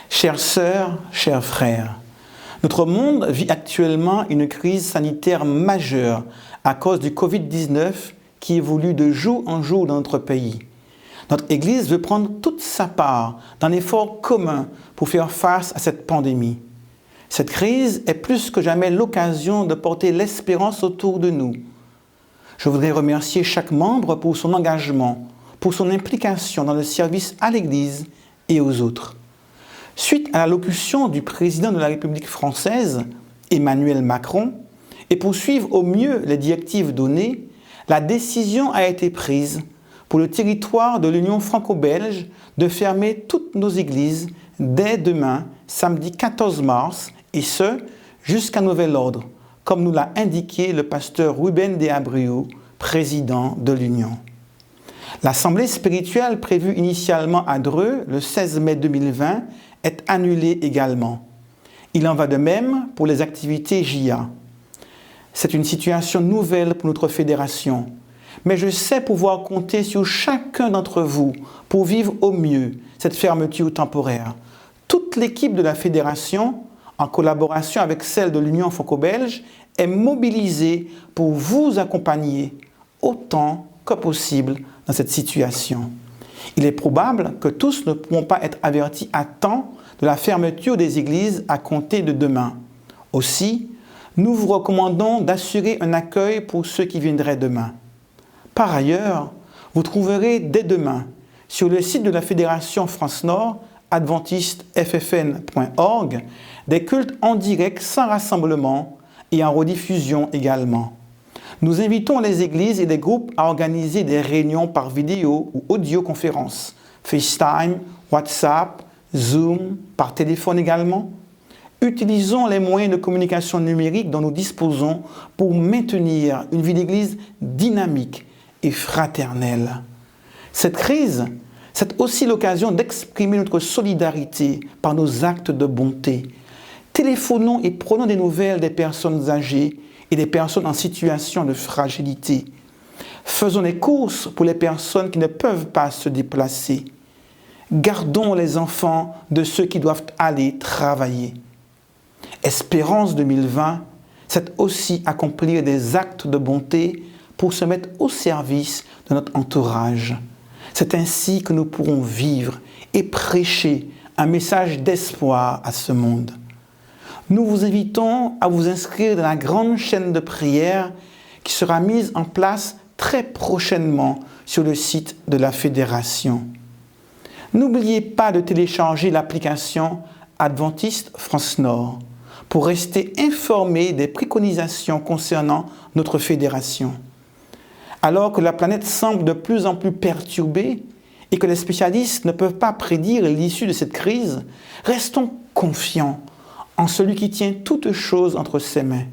Chères sœurs, chers frères, notre monde vit actuellement une crise sanitaire majeure à cause du Covid-19 qui évolue de jour en jour dans notre pays. Notre Église veut prendre toute sa part dans l'effort commun pour faire face à cette pandémie. Cette crise est plus que jamais l'occasion de porter l'espérance autour de nous. Je voudrais remercier chaque membre pour son engagement, pour son implication dans le service à l'Église et aux autres. Suite à l'allocution du président de la République française, Emmanuel Macron, et pour suivre au mieux les directives données, la décision a été prise pour le territoire de l'Union franco-belge de fermer toutes nos églises dès demain, samedi 14 mars, et ce, jusqu'à nouvel ordre, comme nous l'a indiqué le pasteur Ruben de Abreu, président de l'Union. L'assemblée spirituelle prévue initialement à Dreux le 16 mai 2020 est annulée également. Il en va de même pour les activités JA. C'est une situation nouvelle pour notre fédération, mais je sais pouvoir compter sur chacun d'entre vous pour vivre au mieux cette fermeture temporaire. Toute l'équipe de la fédération, en collaboration avec celle de l'Union franco-belge, est mobilisée pour vous accompagner autant que possible dans cette situation. Il est probable que tous ne pourront pas être avertis à temps de la fermeture des églises à compter de demain. Aussi, nous vous recommandons d'assurer un accueil pour ceux qui viendraient demain. Par ailleurs, vous trouverez dès demain sur le site de la Fédération France-Nord, adventisteffn.org, des cultes en direct sans rassemblement et en rediffusion également. Nous invitons les églises et les groupes à organiser des réunions par vidéo ou audioconférence, FaceTime, WhatsApp, Zoom, par téléphone également. Utilisons les moyens de communication numérique dont nous disposons pour maintenir une vie d'église dynamique et fraternelle. Cette crise, c'est aussi l'occasion d'exprimer notre solidarité par nos actes de bonté. Téléphonons et prenons des nouvelles des personnes âgées et des personnes en situation de fragilité. Faisons les courses pour les personnes qui ne peuvent pas se déplacer. Gardons les enfants de ceux qui doivent aller travailler. Espérance 2020, c'est aussi accomplir des actes de bonté pour se mettre au service de notre entourage. C'est ainsi que nous pourrons vivre et prêcher un message d'espoir à ce monde. Nous vous invitons à vous inscrire dans la grande chaîne de prière qui sera mise en place très prochainement sur le site de la Fédération. N'oubliez pas de télécharger l'application Adventiste France Nord pour rester informé des préconisations concernant notre fédération. Alors que la planète semble de plus en plus perturbée et que les spécialistes ne peuvent pas prédire l'issue de cette crise, restons confiants en celui qui tient toutes choses entre ses mains.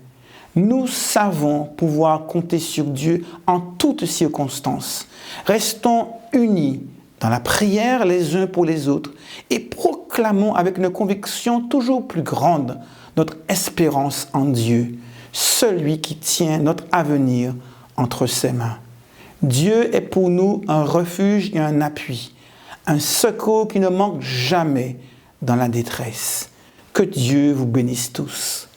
Nous savons pouvoir compter sur Dieu en toutes circonstances. Restons unis dans la prière les uns pour les autres et proclamons avec une conviction toujours plus grande notre espérance en Dieu, celui qui tient notre avenir entre ses mains. Dieu est pour nous un refuge et un appui, un secours qui ne manque jamais dans la détresse. Que Dieu vous bénisse tous.